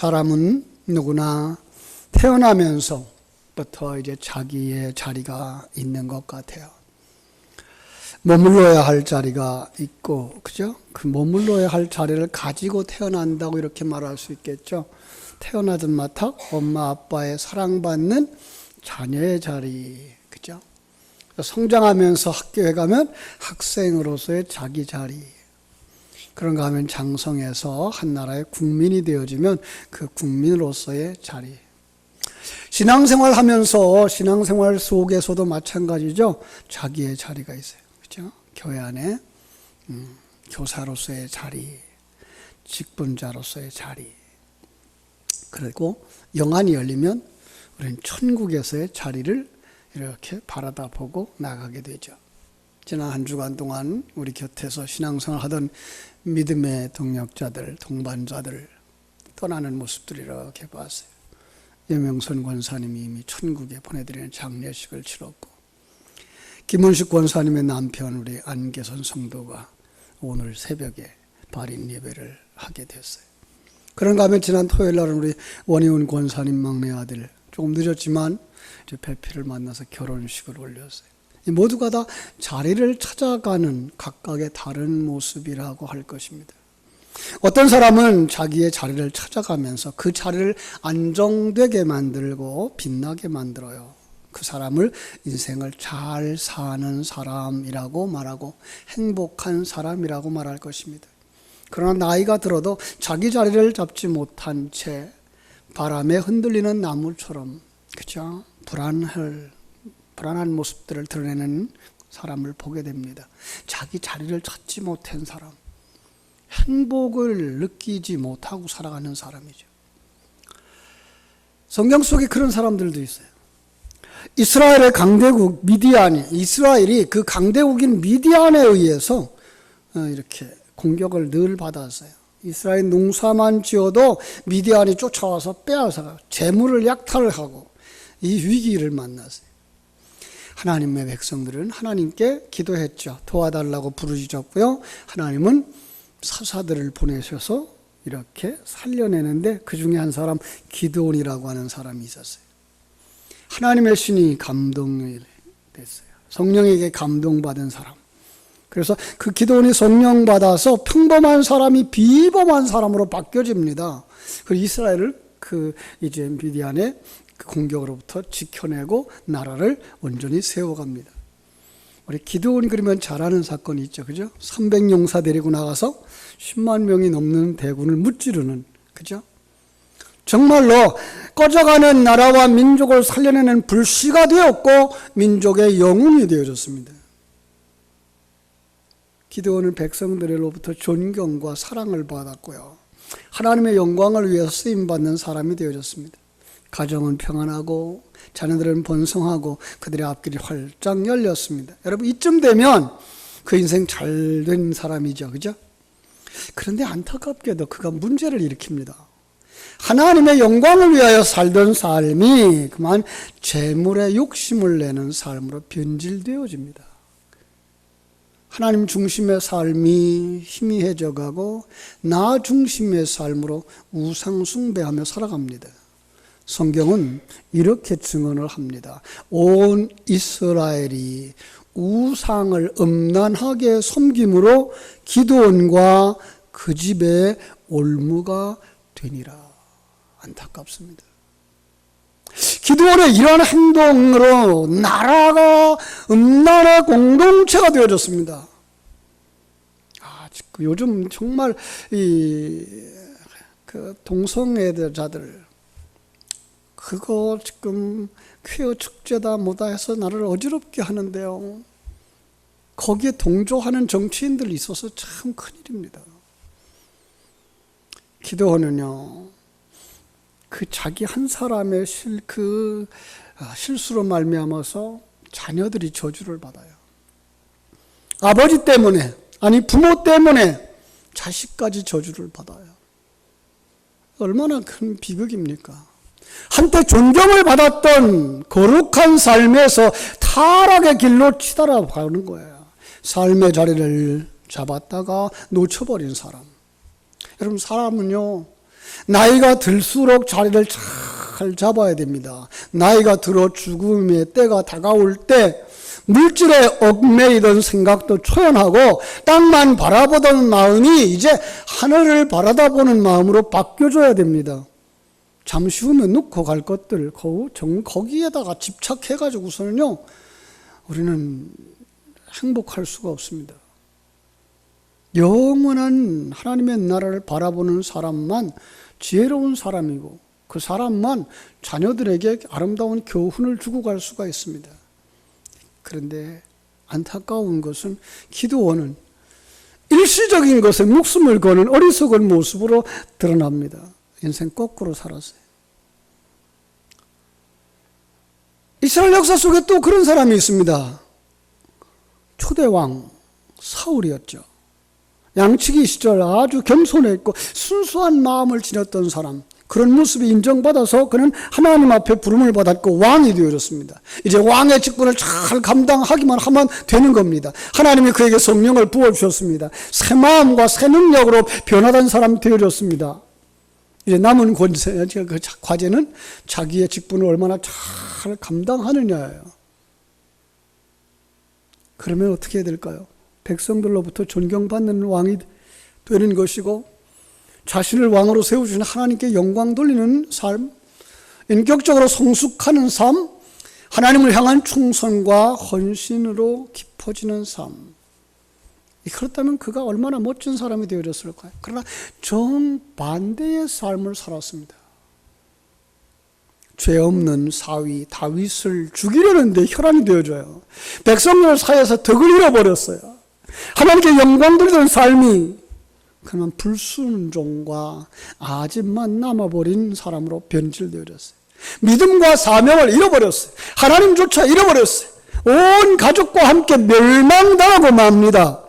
사람은 누구나 태어나면서부터 이제 자기의 자리가 있는 것 같아요. 머물러야 할 자리가 있고, 그죠? 그 머물러야 할 자리를 가지고 태어난다고 이렇게 말할 수 있겠죠. 태어나자마자 엄마 아빠의 사랑받는 자녀의 자리, 그죠? 성장하면서 학교에 가면 학생으로서의 자기 자리, 그런가 하면 장성해서 한 나라의 국민이 되어지면 그 국민으로서의 자리. 신앙생활 하면서 신앙생활 속에서도 마찬가지죠. 자기의 자리가 있어요. 그죠? 교회 안에 교사로서의 자리, 직분자로서의 자리. 그리고 영안이 열리면 우리는 천국에서의 자리를 이렇게 바라다 보고 나가게 되죠. 지난 한 주간 동안 우리 곁에서 신앙생활 하던 믿음의 동력자들, 동반자들 떠나는 모습들을 이렇게 봤어요. 여명선 권사님이 이미 천국에 보내드리는 장례식을 치렀고, 김원식 권사님의 남편 우리 안계선 성도가 오늘 새벽에 발인 예배를 하게 됐어요. 그런가 하면 지난 토요일 날은 우리 원희훈 권사님 막내 아들, 조금 늦었지만 이제 배필을 만나서 결혼식을 올렸어요. 모두가 다 자리를 찾아가는 각각의 다른 모습이라고 할 것입니다. 어떤 사람은 자기의 자리를 찾아가면서 그 자리를 안정되게 만들고 빛나게 만들어요. 그 사람을 인생을 잘 사는 사람이라고 말하고 행복한 사람이라고 말할 것입니다. 그러나 나이가 들어도 자기 자리를 잡지 못한 채 바람에 흔들리는 나무처럼, 그죠? 불안한 모습들을 드러내는 사람을 보게 됩니다. 자기 자리를 찾지 못한 사람, 행복을 느끼지 못하고 살아가는 사람이죠. 성경 속에 그런 사람들도 있어요. 이스라엘의 강대국 이스라엘이 그 강대국인 미디안에 의해서 이렇게 공격을 늘 받았어요. 이스라엘 농사만 지어도 미디안이 쫓아와서 빼앗아가고 재물을 약탈을 하고 이 위기를 만났어요. 하나님의 백성들은 하나님께 기도했죠. 도와달라고 부르짖었고요. 하나님은 사사들을 보내셔서 이렇게 살려내는데 그 중에 한 사람 기드온이라고 하는 사람이 있었어요. 하나님의 신이 감동이 됐어요. 성령에게 감동받은 사람. 그래서 그 기드온이 성령 받아서 평범한 사람이 비범한 사람으로 바뀌어집니다. 그리고 이스라엘을 이제 미디안의 공격으로부터 지켜내고 나라를 온전히 세워갑니다. 우리 기드온이 그러면 잘 아는 사건이 있죠. 그죠? 300용사 데리고 나가서 10만 명이 넘는 대군을 무찌르는, 그죠? 정말로 꺼져가는 나라와 민족을 살려내는 불씨가 되었고 민족의 영웅이 되어졌습니다. 기드온은 백성들로부터 존경과 사랑을 받았고요. 하나님의 영광을 위해서 쓰임받는 사람이 되어졌습니다. 가정은 평안하고 자녀들은 번성하고 그들의 앞길이 활짝 열렸습니다. 여러분, 이쯤 되면 그 인생 잘된 사람이죠. 그죠? 그런데 안타깝게도 그가 문제를 일으킵니다. 하나님의 영광을 위하여 살던 삶이 그만 재물에 욕심을 내는 삶으로 변질되어집니다. 하나님 중심의 삶이 희미해져 가고 나 중심의 삶으로 우상 숭배하며 살아갑니다. 성경은 이렇게 증언을 합니다. 온 이스라엘이 우상을 음란하게 섬김으로 기드온과 그 집의 올무가 되니라. 안타깝습니다. 기드온의 이러한 행동으로 나라가 음란의 공동체가 되어졌습니다. 요즘 정말 그 동성애자들 그거 지금 퀴어 축제다 뭐다 해서 나를 어지럽게 하는데요. 거기에 동조하는 정치인들이 있어서 참 큰일입니다. 기도하느냐, 그 자기 한 사람의 실수로 말미암아서 자녀들이 저주를 받아요. 아버지 때문에, 아니 부모 때문에 자식까지 저주를 받아요. 얼마나 큰 비극입니까? 한때 존경을 받았던 거룩한 삶에서 타락의 길로 치달아가는 거예요. 삶의 자리를 잡았다가 놓쳐버린 사람. 여러분, 사람은요 나이가 들수록 자리를 잘 잡아야 됩니다. 나이가 들어 죽음의 때가 다가올 때 물질에 얽매이던 생각도 초연하고 땅만 바라보던 마음이 이제 하늘을 바라다보는 마음으로 바뀌어줘야 됩니다. 잠시 후면 놓고 갈 것들 거기에다가 집착해가지고서는요 우리는 행복할 수가 없습니다. 영원한 하나님의 나라를 바라보는 사람만 지혜로운 사람이고 그 사람만 자녀들에게 아름다운 교훈을 주고 갈 수가 있습니다. 그런데 안타까운 것은 기드온은 일시적인 것에 목숨을 거는 어리석은 모습으로 드러납니다. 인생 거꾸로 살았어요. 이스라엘 역사 속에 또 그런 사람이 있습니다. 초대왕 사울이었죠. 양치기 시절 아주 겸손했고 순수한 마음을 지녔던 사람, 그런 모습이 인정받아서 그는 하나님 앞에 부름을 받았고 왕이 되어졌습니다. 이제 왕의 직분을 잘 감당하기만 하면 되는 겁니다. 하나님이 그에게 성령을 부어주셨습니다. 새 마음과 새 능력으로 변화된 사람이 되어졌습니다. 이제 남은 과제는 자기의 직분을 얼마나 잘 감당하느냐예요. 그러면 어떻게 해야 될까요? 백성들로부터 존경받는 왕이 되는 것이고 자신을 왕으로 세우신 하나님께 영광 돌리는 삶, 인격적으로 성숙하는 삶, 하나님을 향한 충성과 헌신으로 깊어지는 삶. 그렇다면 그가 얼마나 멋진 사람이 되어졌을까요? 그러나 정반대의 삶을 살았습니다. 죄 없는 사위 다윗을 죽이려는데 혈안이 되어져요. 백성들 사이에서 덕을 잃어버렸어요. 하나님께 영광 돌리던 삶이 그러면 불순종과 아집만 남아버린 사람으로 변질되어졌어요. 믿음과 사명을 잃어버렸어요. 하나님조차 잃어버렸어요. 온 가족과 함께 멸망당하고 맙니다.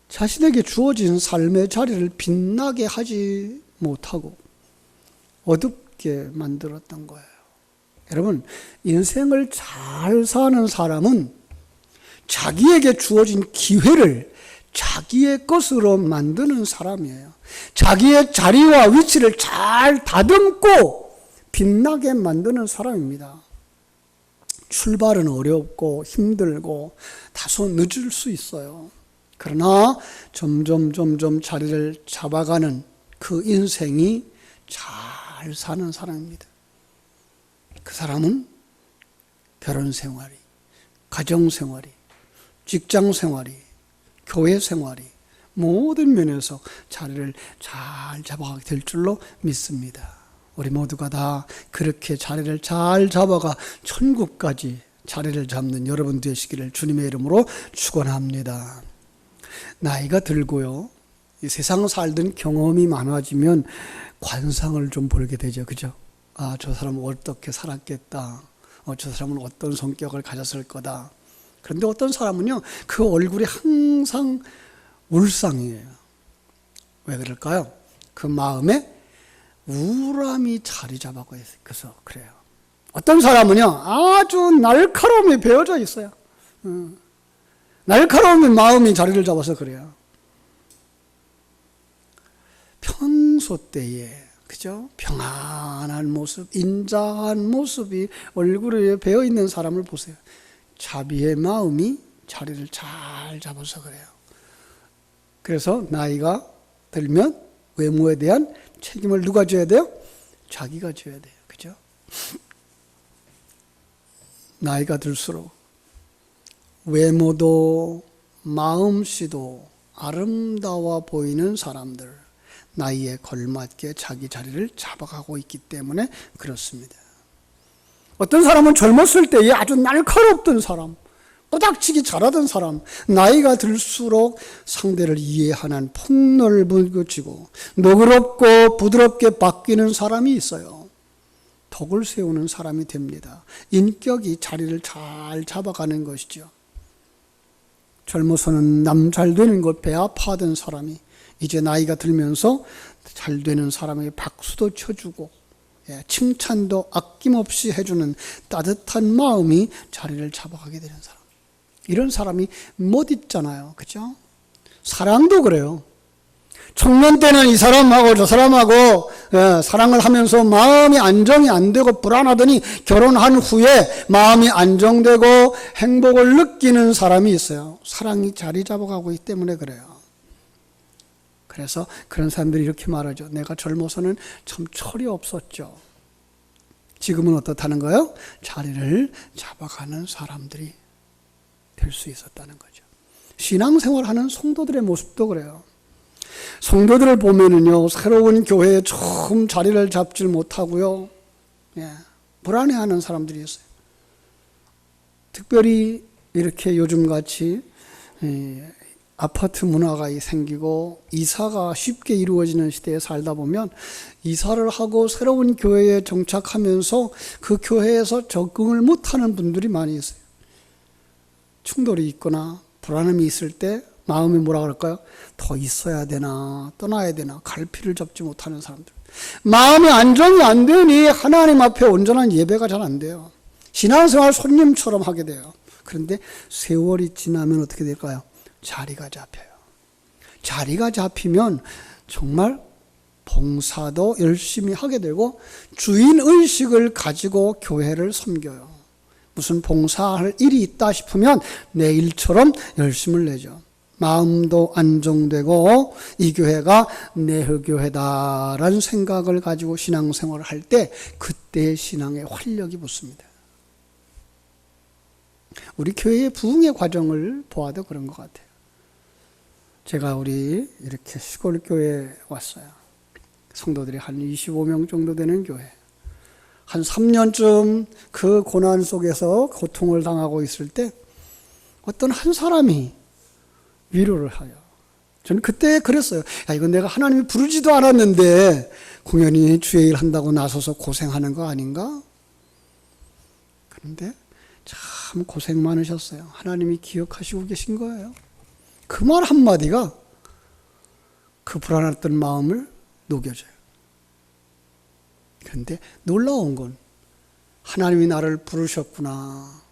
자신에게 주어진 삶의 자리를 빛나게 하지 못하고 어둡게 만들었던 거예요. 여러분, 인생을 잘 사는 사람은 자기에게 주어진 기회를 자기의 것으로 만드는 사람이에요. 자기의 자리와 위치를 잘 다듬고 빛나게 만드는 사람입니다. 출발은 어렵고 힘들고 다소 늦을 수 있어요. 그러나 점점 자리를 잡아가는 그 인생이 잘 사는 사람입니다. 그 사람은 결혼 생활이, 가정 생활이, 직장 생활이, 교회 생활이 모든 면에서 자리를 잘 잡아가게 될 줄로 믿습니다. 우리 모두가 다 그렇게 자리를 잘 잡아가 천국까지 자리를 잡는 여러분 되시기를 주님의 이름으로 축원합니다. 나이가 들고요, 이 세상 살던 경험이 많아지면 관상을 좀 보게 되죠. 그죠? 아, 저 사람은 어떻게 살았겠다. 저 사람은 어떤 성격을 가졌을 거다. 그런데 어떤 사람은요, 그 얼굴이 항상 울상이에요. 왜 그럴까요? 그 마음에 우울함이 자리 잡아고 있어서 그래요. 어떤 사람은요, 아주 날카로움이 배어져 있어요. 날카로운 마음이 자리를 잡아서 그래요. 평소 때에, 그죠? 평안한 모습, 인자한 모습이 얼굴에 배어 있는 사람을 보세요. 자비의 마음이 자리를 잘 잡아서 그래요. 그래서 나이가 들면 외모에 대한 책임을 누가 져야 돼요? 자기가 져야 돼요. 그죠? 나이가 들수록 외모도 마음씨도 아름다워 보이는 사람들, 나이에 걸맞게 자기 자리를 잡아가고 있기 때문에 그렇습니다. 어떤 사람은 젊었을 때에 아주 날카롭던 사람, 꼬닥치기 잘하던 사람, 나이가 들수록 상대를 이해하는 폭넓어지고 너그럽고 부드럽게 바뀌는 사람이 있어요. 덕을 세우는 사람이 됩니다. 인격이 자리를 잘 잡아가는 것이죠. 젊어서는 남 잘 되는 것 배 아파하던 사람이 이제 나이가 들면서 잘 되는 사람에게 박수도 쳐주고 칭찬도 아낌없이 해주는 따뜻한 마음이 자리를 잡아가게 되는 사람. 이런 사람이 못 있잖아요. 그죠? 사랑도 그래요. 청년 때는 이 사람하고 저 사람하고 사랑을 하면서 마음이 안정이 안 되고 불안하더니 결혼한 후에 마음이 안정되고 행복을 느끼는 사람이 있어요. 사랑이 자리 잡아가고 있기 때문에 그래요. 그래서 그런 사람들이 이렇게 말하죠. 내가 젊어서는 참 철이 없었죠. 지금은 어떻다는 거예요? 자리를 잡아가는 사람들이 될 수 있었다는 거죠. 신앙생활하는 성도들의 모습도 그래요. 성도들을 보면은요, 새로운 교회에 처음 자리를 잡질 못하고요, 불안해하는 사람들이 있어요. 특별히 이렇게 요즘같이 아파트 문화가 생기고 이사가 쉽게 이루어지는 시대에 살다 보면 이사를 하고 새로운 교회에 정착하면서 그 교회에서 적응을 못하는 분들이 많이 있어요. 충돌이 있거나 불안함이 있을 때 마음이 뭐라 그럴까요? 더 있어야 되나 떠나야 되나 갈피를 잡지 못하는 사람들. 마음이 안정이 안 되니 하나님 앞에 온전한 예배가 잘 안 돼요. 신앙생활 손님처럼 하게 돼요. 그런데 세월이 지나면 어떻게 될까요? 자리가 잡혀요. 자리가 잡히면 정말 봉사도 열심히 하게 되고 주인의식을 가지고 교회를 섬겨요. 무슨 봉사할 일이 있다 싶으면 내 일처럼 열심을 내죠. 마음도 안정되고 이 교회가 내 교회다라는 생각을 가지고 신앙생활을 할 때 그때의 신앙에 활력이 붙습니다. 우리 교회의 부흥의 과정을 보아도 그런 것 같아요. 제가 우리 이렇게 시골 교회에 왔어요. 성도들이 한 25명 정도 되는 교회. 한 3년쯤 그 고난 속에서 고통을 당하고 있을 때 어떤 한 사람이 위로를 하여. 저는 그때 그랬어요. 야, 이건 내가 하나님이 부르지도 않았는데 공연히 주의 일 한다고 나서서 고생하는 거 아닌가? 그런데 참 고생 많으셨어요. 하나님이 기억하시고 계신 거예요. 그 말 한마디가 그 불안했던 마음을 녹여줘요. 그런데 놀라운 건 하나님이 나를 부르셨구나.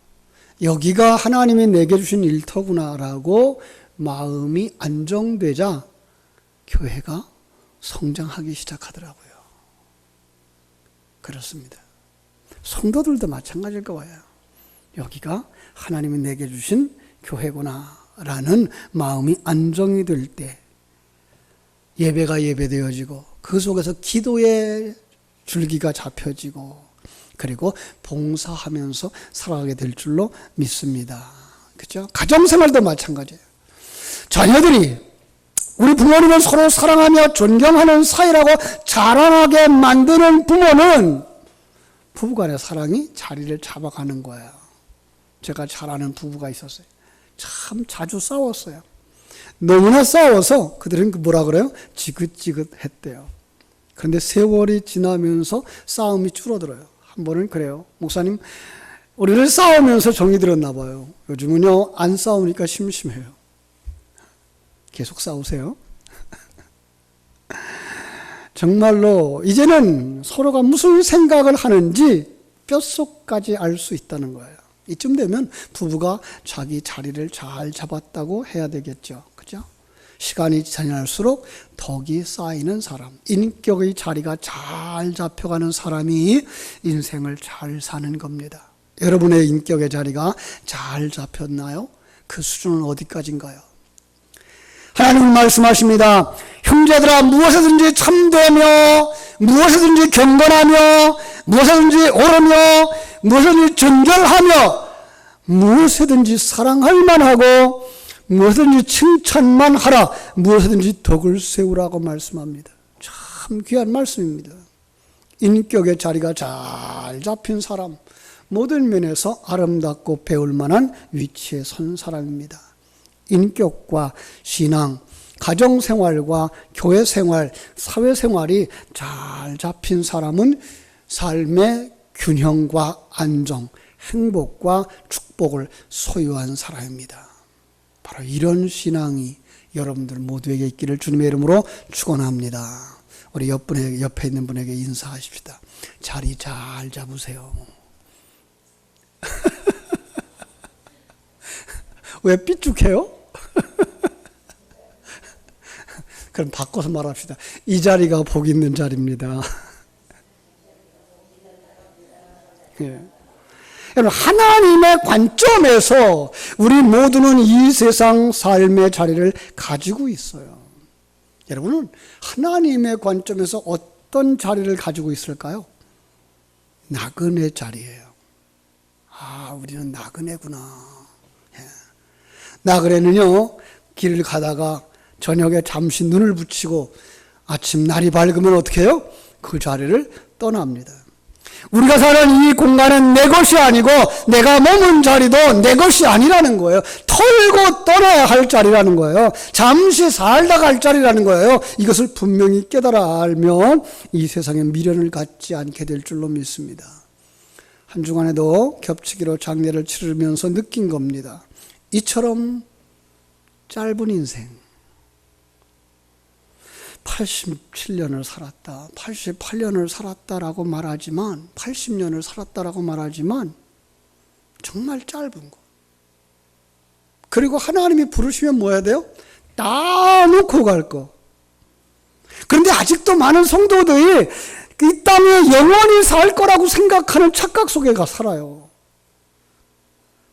여기가 하나님이 내게 주신 일터구나라고 마음이 안정되자 교회가 성장하기 시작하더라고요. 그렇습니다. 성도들도 마찬가지일 거예요. 여기가 하나님이 내게 주신 교회구나 라는 마음이 안정이 될 때 예배가 예배되어지고 그 속에서 기도의 줄기가 잡혀지고 그리고 봉사하면서 살아가게 될 줄로 믿습니다. 그렇죠? 가정생활도 마찬가지예요. 자녀들이 우리 부모님은 서로 사랑하며 존경하는 사이라고 자라나게 만드는 부모는 부부간의 사랑이 자리를 잡아가는 거예요. 제가 잘 아는 부부가 있었어요. 참 자주 싸웠어요. 너무나 싸워서 그들은 뭐라 그래요? 지긋지긋했대요. 그런데 세월이 지나면서 싸움이 줄어들어요. 한 번은 그래요. 목사님, 우리를 싸우면서 정이 들었나 봐요. 요즘은요, 안 싸우니까 심심해요. 계속 싸우세요. 정말로 이제는 서로가 무슨 생각을 하는지 뼛속까지 알 수 있다는 거예요. 이쯤 되면 부부가 자기 자리를 잘 잡았다고 해야 되겠죠. 그죠? 시간이 지날수록 덕이 쌓이는 사람, 인격의 자리가 잘 잡혀가는 사람이 인생을 잘 사는 겁니다. 여러분의 인격의 자리가 잘 잡혔나요? 그 수준은 어디까지인가요? 하나님은 말씀하십니다. 형제들아, 무엇이든지 참되며 무엇이든지 경건하며 무엇이든지 옳으며 무엇이든지 정결하며 무엇이든지 사랑할 만하고 무엇이든지 칭찬만 하라. 무엇이든지 덕을 세우라고 말씀합니다. 참 귀한 말씀입니다. 인격의 자리가 잘 잡힌 사람, 모든 면에서 아름답고 배울 만한 위치에 선 사람입니다. 인격과 신앙, 가정생활과 교회생활, 사회생활이 잘 잡힌 사람은 삶의 균형과 안정, 행복과 축복을 소유한 사람입니다. 바로 이런 신앙이 여러분들 모두에게 있기를 주님의 이름으로 축원합니다. 우리 옆에 있는 분에게 인사하십시다. 자리 잘 잡으세요. 왜 삐죽해요? 그럼 바꿔서 말합시다. 이 자리가 복 있는 자리입니다. 예. 여러분, 하나님의 관점에서 우리 모두는 이 세상 삶의 자리를 가지고 있어요. 여러분은 하나님의 관점에서 어떤 자리를 가지고 있을까요? 나그네 자리예요. 아, 우리는 나그네구나. 예. 나그네는요, 길을 가다가 저녁에 잠시 눈을 붙이고 아침 날이 밝으면 어떻게 해요? 그 자리를 떠납니다. 우리가 사는 이 공간은 내 것이 아니고 내가 머문 자리도 내 것이 아니라는 거예요. 털고 떠나야 할 자리라는 거예요. 잠시 살다 갈 자리라는 거예요. 이것을 분명히 깨달아 알면 이 세상에 미련을 갖지 않게 될 줄로 믿습니다. 한 주간에도 겹치기로 장례를 치르면서 느낀 겁니다. 이처럼 짧은 인생, 87년을 살았다, 88년을 살았다라고 말하지만, 80년을 살았다라고 말하지만 정말 짧은 거. 그리고 하나님이 부르시면 뭐 해야 돼요? 다 놓고 갈 거. 그런데 아직도 많은 성도들이 이 땅에 영원히 살 거라고 생각하는 착각 속에 살아요.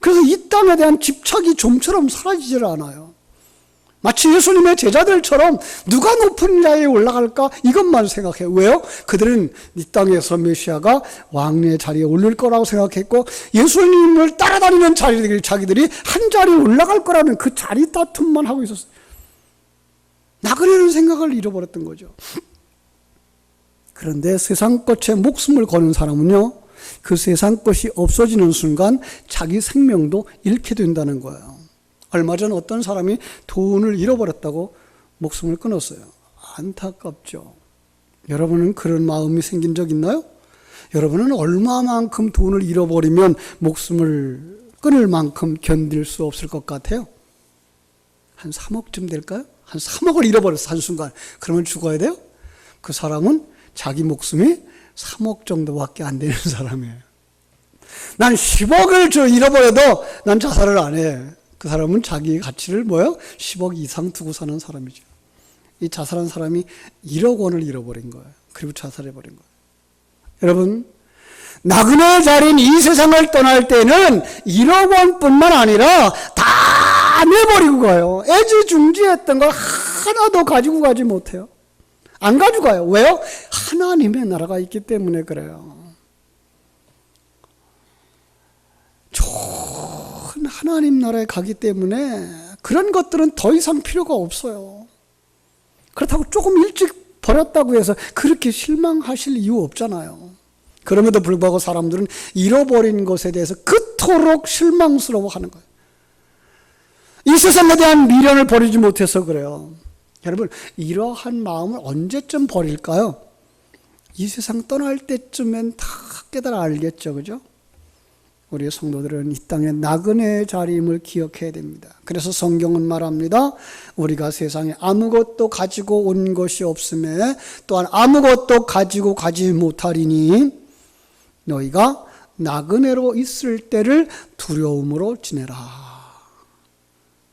그래서 이 땅에 대한 집착이 좀처럼 사라지질 않아요. 마치 예수님의 제자들처럼 누가 높은 자리에 올라갈까 이것만 생각해요. 왜요? 그들은 이 땅에서 메시아가 왕의 자리에 올릴 거라고 생각했고, 예수님을 따라다니는 자기들이 한 자리에 올라갈 거라는 그 자리 다툼만 하고 있었어요. 나그네는 생각을 잃어버렸던 거죠. 그런데 세상 것에 목숨을 거는 사람은요, 그 세상 것이 없어지는 순간 자기 생명도 잃게 된다는 거예요. 얼마 전 어떤 사람이 돈을 잃어버렸다고 목숨을 끊었어요. 안타깝죠. 여러분은 그런 마음이 생긴 적 있나요? 여러분은 얼마만큼 돈을 잃어버리면 목숨을 끊을 만큼 견딜 수 없을 것 같아요? 한 3억쯤 될까요? 한 3억을 잃어버렸어, 한순간. 그러면 죽어야 돼요? 그 사람은 자기 목숨이 3억 정도밖에 안 되는 사람이에요. 난 10억을 잃어버려도 난 자살을 안 해. 그 사람은 자기의 가치를 뭐요? 10억 이상 두고 사는 사람이죠. 이 자살한 사람이 1억 원을 잃어버린 거예요. 그리고 자살해버린 거예요. 여러분, 나그네 자리인 이 세상을 떠날 때는 1억 원뿐만 아니라 다 내버리고 가요. 애지중지했던 걸 하나도 가지고 가지 못해요. 안 가져가요. 왜요? 하나님의 나라가 있기 때문에 그래요. 좋은 하나님 나라에 가기 때문에 그런 것들은 더 이상 필요가 없어요. 그렇다고 조금 일찍 버렸다고 해서 그렇게 실망하실 이유 없잖아요. 그럼에도 불구하고 사람들은 잃어버린 것에 대해서 그토록 실망스러워하는 거예요. 이 세상에 대한 미련을 버리지 못해서 그래요. 여러분, 이러한 마음을 언제쯤 버릴까요? 이 세상 떠날 때쯤엔 다 깨달아 알겠죠, 그죠? 우리 성도들은 이 땅의 나그네의 자리임을 기억해야 됩니다. 그래서 성경은 말합니다. 우리가 세상에 아무것도 가지고 온 것이 없음에 또한 아무것도 가지고 가지 못하리니 너희가 나그네로 있을 때를 두려움으로 지내라.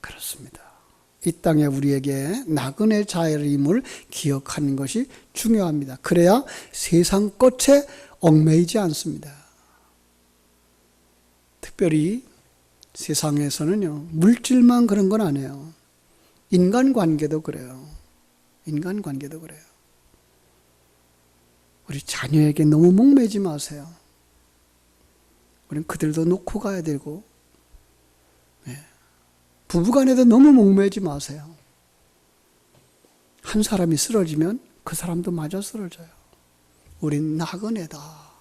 그렇습니다. 이 땅에 우리에게 나그네 자리임을 기억하는 것이 중요합니다. 그래야 세상 것에 얽매이지 않습니다. 특별히 세상에서는요, 물질만 그런 건 아니에요. 인간관계도 그래요. 인간관계도 그래요. 우리 자녀에게 너무 목매지 마세요. 우리는 그들도 놓고 가야 되고, 부부간에도 너무 목매지 마세요. 한 사람이 쓰러지면 그 사람도 마저 쓰러져요. 우린 나그네다.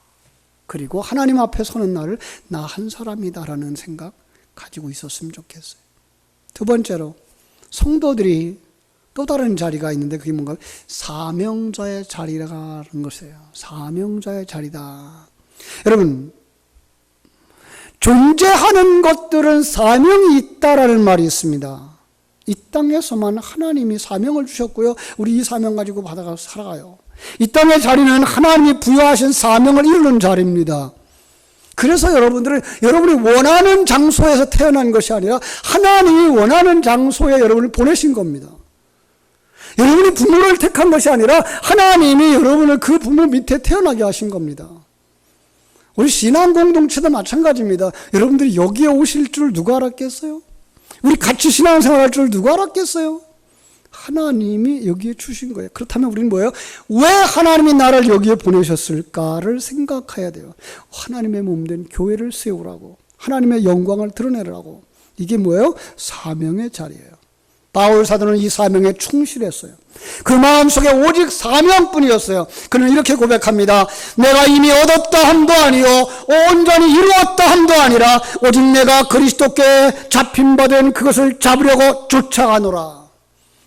그리고 하나님 앞에 서는 날을 나 한 사람이다라는 생각 가지고 있었으면 좋겠어요. 두 번째로 성도들이 또 다른 자리가 있는데 그게 뭔가 사명자의 자리라는 것이에요. 사명자의 자리다. 여러분, 존재하는 것들은 사명이 있다라는 말이 있습니다. 이 땅에서만 하나님이 사명을 주셨고요. 우리 이 사명 가지고 받아가 살아가요. 이 땅의 자리는 하나님이 부여하신 사명을 이루는 자리입니다. 그래서 여러분들은 여러분이 원하는 장소에서 태어난 것이 아니라 하나님이 원하는 장소에 여러분을 보내신 겁니다. 여러분이 부모를 택한 것이 아니라 하나님이 여러분을 그 부모 밑에 태어나게 하신 겁니다. 우리 신앙 공동체도 마찬가지입니다. 여러분들이 여기에 오실 줄 누가 알았겠어요? 우리 같이 신앙생활할 줄 누가 알았겠어요? 하나님이 여기에 주신 거예요. 그렇다면 우리는 뭐예요? 왜 하나님이 나를 여기에 보내셨을까를 생각해야 돼요. 하나님의 몸된 교회를 세우라고, 하나님의 영광을 드러내라고. 이게 뭐예요? 사명의 자리예요. 바울 사도는 이 사명에 충실했어요. 그 마음속에 오직 사명뿐이었어요. 그는 이렇게 고백합니다. 내가 이미 얻었다 함도 아니요 온전히 이루었다 함도 아니라 오직 내가 그리스도께 잡힌 바 된 그것을 잡으려고 쫓아가노라.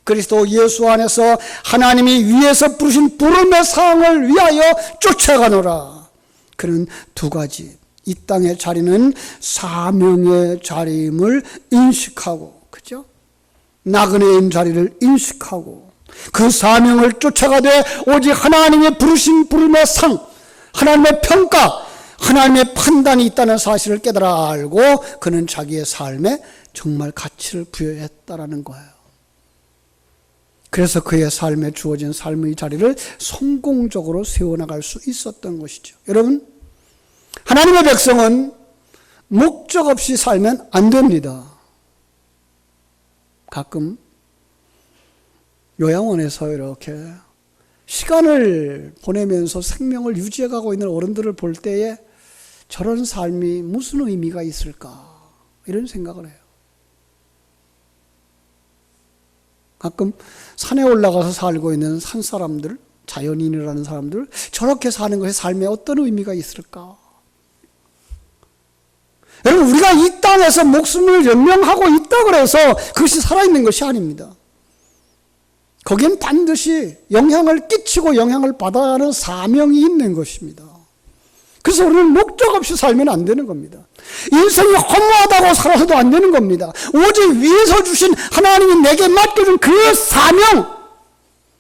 그리스도 예수 안에서 하나님이 위에서 부르신 부름의 상을 위하여 쫓아가노라. 그는 두 가지, 이 땅의 자리는 사명의 자리임을 인식하고, 그죠? 나그네인 자리를 인식하고 그 사명을 쫓아가되 오직 하나님의 부르신 부름의 상, 하나님의 평가, 하나님의 판단이 있다는 사실을 깨달아 알고 그는 자기의 삶에 정말 가치를 부여했다라는 거예요. 그래서 그의 삶에 주어진 삶의 자리를 성공적으로 세워나갈 수 있었던 것이죠. 여러분, 하나님의 백성은 목적 없이 살면 안 됩니다. 가끔 요양원에서 이렇게 시간을 보내면서 생명을 유지해가고 있는 어른들을 볼 때에 저런 삶이 무슨 의미가 있을까, 이런 생각을 해요. 가끔 산에 올라가서 살고 있는 산 사람들, 자연인이라는 사람들, 저렇게 사는 것에 삶에 어떤 의미가 있을까? 여러분, 우리가 이 땅에서 목숨을 연명하고 있다고 해서 그것이 살아있는 것이 아닙니다. 거기엔 반드시 영향을 끼치고 영향을 받아야 하는 사명이 있는 것입니다. 그래서 우리는 목적 없이 살면 안 되는 겁니다. 인생이 허무하다고 살아서도 안 되는 겁니다. 오직 위에서 주신 하나님이 내게 맡겨준 그 사명,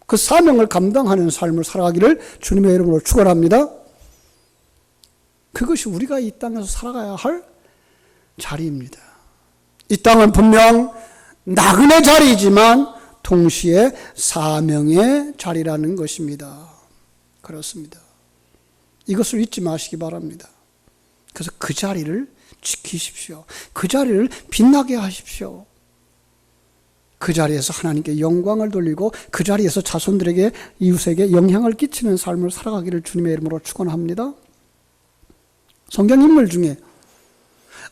그 사명을 감당하는 삶을 살아가기를 주님의 이름으로 축원합니다. 그것이 우리가 이 땅에서 살아가야 할 자리입니다. 이 땅은 분명 나그네 자리이지만 동시에 사명의 자리라는 것입니다. 그렇습니다. 이것을 잊지 마시기 바랍니다. 그래서 그 자리를 지키십시오. 그 자리를 빛나게 하십시오. 그 자리에서 하나님께 영광을 돌리고 그 자리에서 자손들에게, 이웃에게 영향을 끼치는 삶을 살아가기를 주님의 이름으로 축원합니다. 성경 인물 중에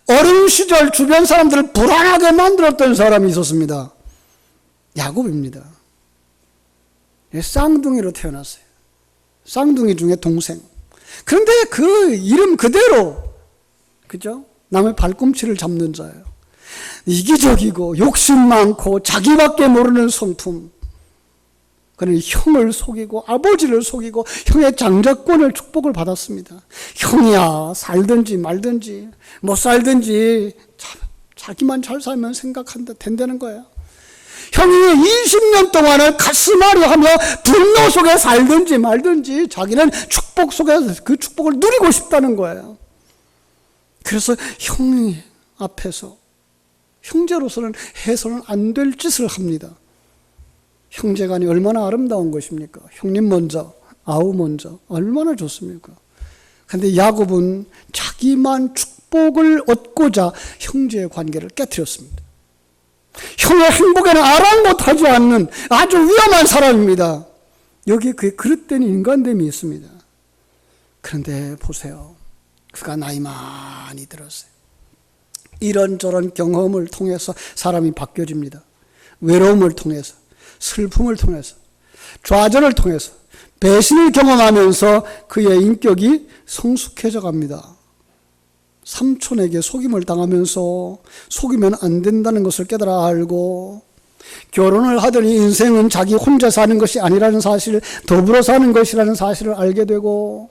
어린 시절 주변 사람들을 불안하게 만들었던 사람이 있었습니다. 야곱입니다. 쌍둥이로 태어났어요. 쌍둥이 중에 동생. 그런데 그 이름 그대로, 그죠? 남의 발꿈치를 잡는 자예요. 이기적이고 욕심 많고 자기밖에 모르는 성품. 그는 형을 속이고 아버지를 속이고 형의 장자권을 축복을 받았습니다. 형이야, 살든지 말든지 못 살든지 자기만 잘 살면 생각한다 된다는 거예요. 형이 20년 동안을 가슴앓이 하며 분노 속에 살든지 말든지 자기는 축복 속에서 그 축복을 누리고 싶다는 거예요. 그래서 형 앞에서 형제로서는 해서는 안 될 짓을 합니다. 형제간이 얼마나 아름다운 것입니까? 형님 먼저, 아우 먼저, 얼마나 좋습니까? 그런데 야곱은 자기만 축복을 얻고자 형제의 관계를 깨뜨렸습니다. 형의 행복에는 아랑곳하지 않는 아주 위험한 사람입니다. 여기에 그의 그릇된 인간됨이 있습니다. 그런데 보세요. 그가 나이 많이 들었어요. 이런저런 경험을 통해서 사람이 바뀌어집니다. 외로움을 통해서, 슬픔을 통해서, 좌절을 통해서, 배신을 경험하면서 그의 인격이 성숙해져 갑니다. 삼촌에게 속임을 당하면서 속이면 안 된다는 것을 깨달아 알고, 결혼을 하더니 인생은 자기 혼자 사는 것이 아니라는 사실, 더불어 사는 것이라는 사실을 알게 되고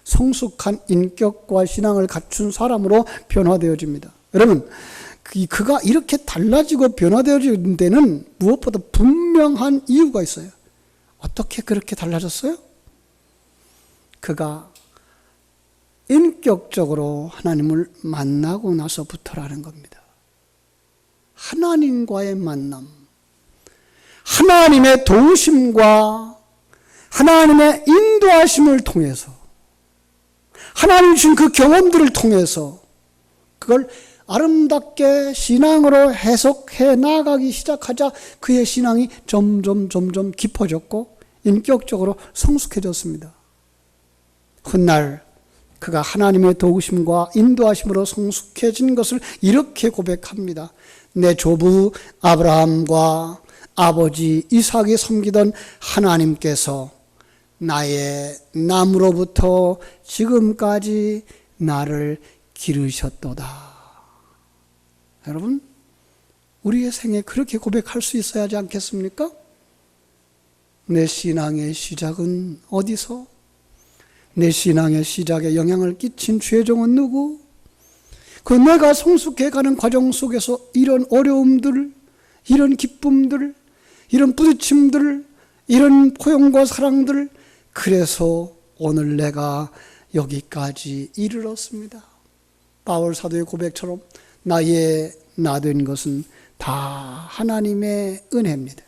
성숙한 인격과 신앙을 갖춘 사람으로 변화되어집니다. 여러분, 그가 이렇게 달라지고 변화되어지는 데는 무엇보다 분명한 이유가 있어요. 어떻게 그렇게 달라졌어요? 그가 인격적으로 하나님을 만나고 나서부터라는 겁니다. 하나님과의 만남, 하나님의 도우심과 하나님의 인도하심을 통해서, 하나님 주신 그 경험들을 통해서 그걸 아름답게 신앙으로 해석해 나가기 시작하자 그의 신앙이 점점 깊어졌고 인격적으로 성숙해졌습니다. 훗날 그가 하나님의 도우심과 인도하심으로 성숙해진 것을 이렇게 고백합니다. 내 조부 아브라함과 아버지 이삭이 섬기던 하나님께서 나의 나무로부터 지금까지 나를 기르셨도다. 여러분, 우리의 생에 그렇게 고백할 수 있어야 하지 않겠습니까? 내 신앙의 시작은 어디서? 내 신앙의 시작에 영향을 끼친 죄종은 누구? 그 내가 성숙해가는 과정 속에서 이런 어려움들, 이런 기쁨들, 이런 부딪힘들, 이런 포용과 사랑들, 그래서 오늘 내가 여기까지 이르렀습니다. 바울 사도의 고백처럼 나의 나 된 것은 다 하나님의 은혜입니다.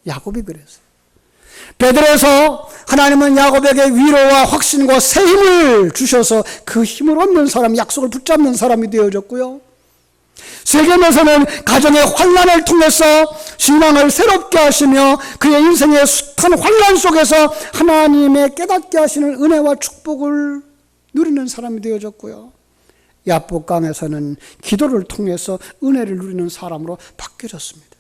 야곱이 그랬어요. 베드로에서 하나님은 야곱에게 위로와 확신과 새 힘을 주셔서 그 힘을 얻는 사람, 약속을 붙잡는 사람이 되어졌고요. 세겜에서는 가정의 환난을 통해서 신앙을 새롭게 하시며 그의 인생의 숱한 환난 속에서 하나님의 깨닫게 하시는 은혜와 축복을 누리는 사람이 되어졌고요. 야복강에서는 기도를 통해서 은혜를 누리는 사람으로 바뀌어졌습니다.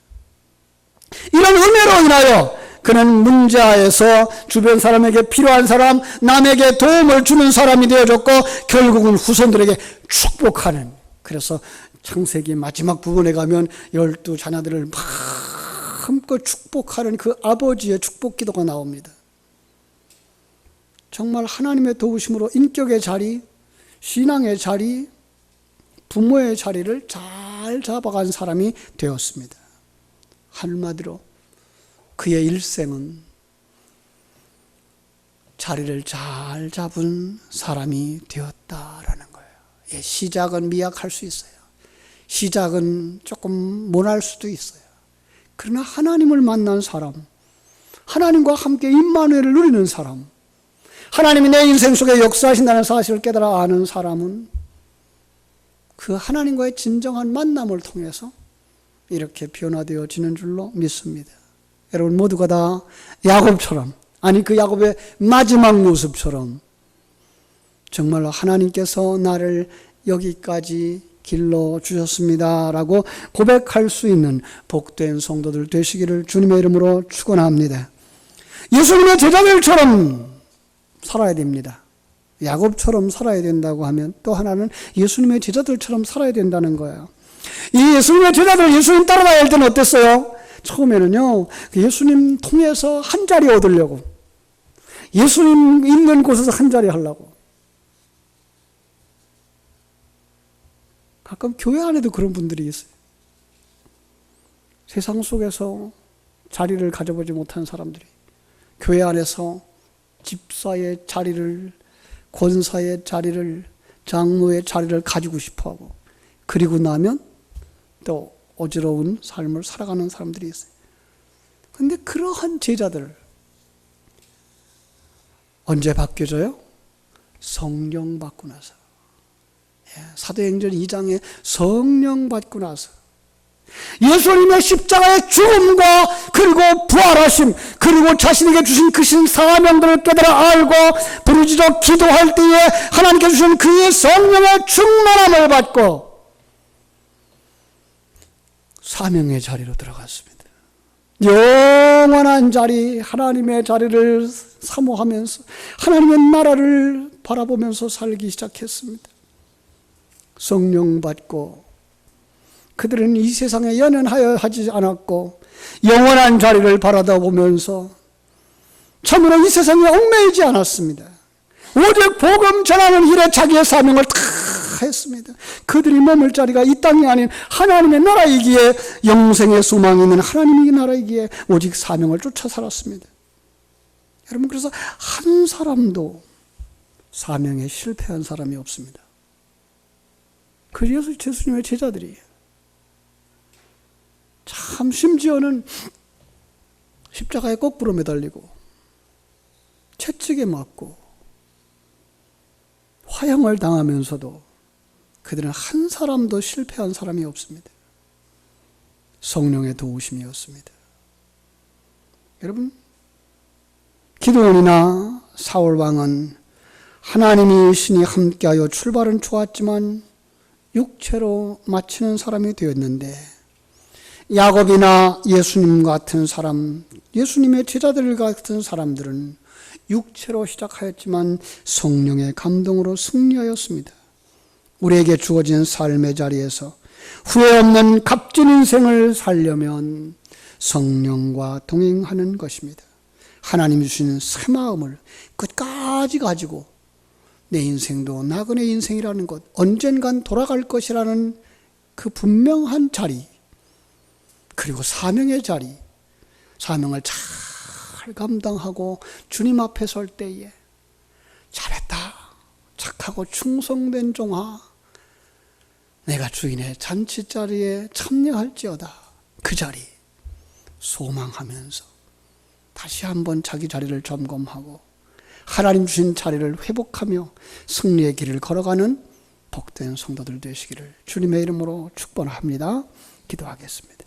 이런 은혜로 인하여 그는 문제하에서 주변 사람에게 필요한 사람, 남에게 도움을 주는 사람이 되어졌고 결국은 후손들에게 축복하는, 그래서 창세기 마지막 부분에 가면 12 자녀들을 마음껏 축복하는 그 아버지의 축복 기도가 나옵니다. 정말 하나님의 도우심으로 인격의 자리, 신앙의 자리, 부모의 자리를 잘 잡아간 사람이 되었습니다. 한마디로 그의 일생은 자리를 잘 잡은 사람이 되었다라는 거예요. 예, 시작은 미약할 수 있어요. 시작은 조금 모날 수도 있어요. 그러나 하나님을 만난 사람, 하나님과 함께 임마누엘을 누리는 사람, 하나님이 내 인생 속에 역사하신다는 사실을 깨달아 아는 사람은 그 하나님과의 진정한 만남을 통해서 이렇게 변화되어지는 줄로 믿습니다. 여러분 모두가 다 야곱처럼, 아니 그 야곱의 마지막 모습처럼 정말로 하나님께서 나를 여기까지 길러주셨습니다 라고 고백할 수 있는 복된 성도들 되시기를 주님의 이름으로 축원합니다. 예수님의 제자들처럼 살아야 됩니다. 야곱처럼 살아야 된다고 하면 또 하나는 예수님의 제자들처럼 살아야 된다는 거예요. 이 예수님의 제자들, 예수님 따라가야 할 때는 어땠어요? 처음에는요, 예수님 통해서 한 자리 얻으려고, 예수님 있는 곳에서 한 자리 하려고. 가끔 교회 안에도 그런 분들이 있어요. 세상 속에서 자리를 가져보지 못한 사람들이 교회 안에서 집사의 자리를, 권사의 자리를, 장로의 자리를 가지고 싶어하고, 그리고 나면 또 어지러운 삶을 살아가는 사람들이 있어요. 그런데 그러한 제자들 언제 바뀌어져요? 성령 받고 나서. 사도행전 2장에 성령 받고 나서 예수님의 십자가의 죽음과 그리고 부활하심, 그리고 자신에게 주신 그 사명들을 깨달아 알고 부르짖어 기도할 때에 하나님께 주신 그의 성령의 충만함을 받고 사명의 자리로 들어갔습니다. 영원한 자리, 하나님의 자리를 사모하면서 하나님의 나라를 바라보면서 살기 시작했습니다. 성령 받고 그들은 이 세상에 연연하여 하지 않았고 영원한 자리를 바라다보면서 참으로 이 세상에 얽매이지 않았습니다. 오직 복음 전하는 일에 자기의 사명을 다 했습니다. 그들이 머물 자리가 이 땅이 아닌 하나님의 나라이기에, 영생의 소망이 있는 하나님의 나라이기에 오직 사명을 쫓아 살았습니다. 여러분, 그래서 한 사람도 사명에 실패한 사람이 없습니다. 그래서 예수님의 제자들이에요. 참 심지어는 십자가에 거꾸로 매달리고 채찍에 맞고 화형을 당하면서도 그들은 한 사람도 실패한 사람이 없습니다. 성령의 도우심이었습니다. 여러분, 기드온이나 사울 왕은 하나님이 신이 함께하여 출발은 좋았지만 육체로 마치는 사람이 되었는데, 야곱이나 예수님 같은 사람, 예수님의 제자들 같은 사람들은 육체로 시작하였지만 성령의 감동으로 승리하였습니다. 우리에게 주어진 삶의 자리에서 후회 없는 값진 인생을 살려면 성령과 동행하는 것입니다. 하나님이 주신 새 마음을 끝까지 가지고 내 인생도 나그네 인생이라는 것, 언젠간 돌아갈 것이라는 그 분명한 자리, 그리고 사명의 자리, 사명을 잘 감당하고 주님 앞에 설 때에 잘했다, 착하고 충성된 종아, 내가 주인의 잔치자리에 참여할지어다, 그 자리 소망하면서 다시 한번 자기 자리를 점검하고 하나님 주신 자리를 회복하며 승리의 길을 걸어가는 복된 성도들 되시기를 주님의 이름으로 축복합니다. 기도하겠습니다.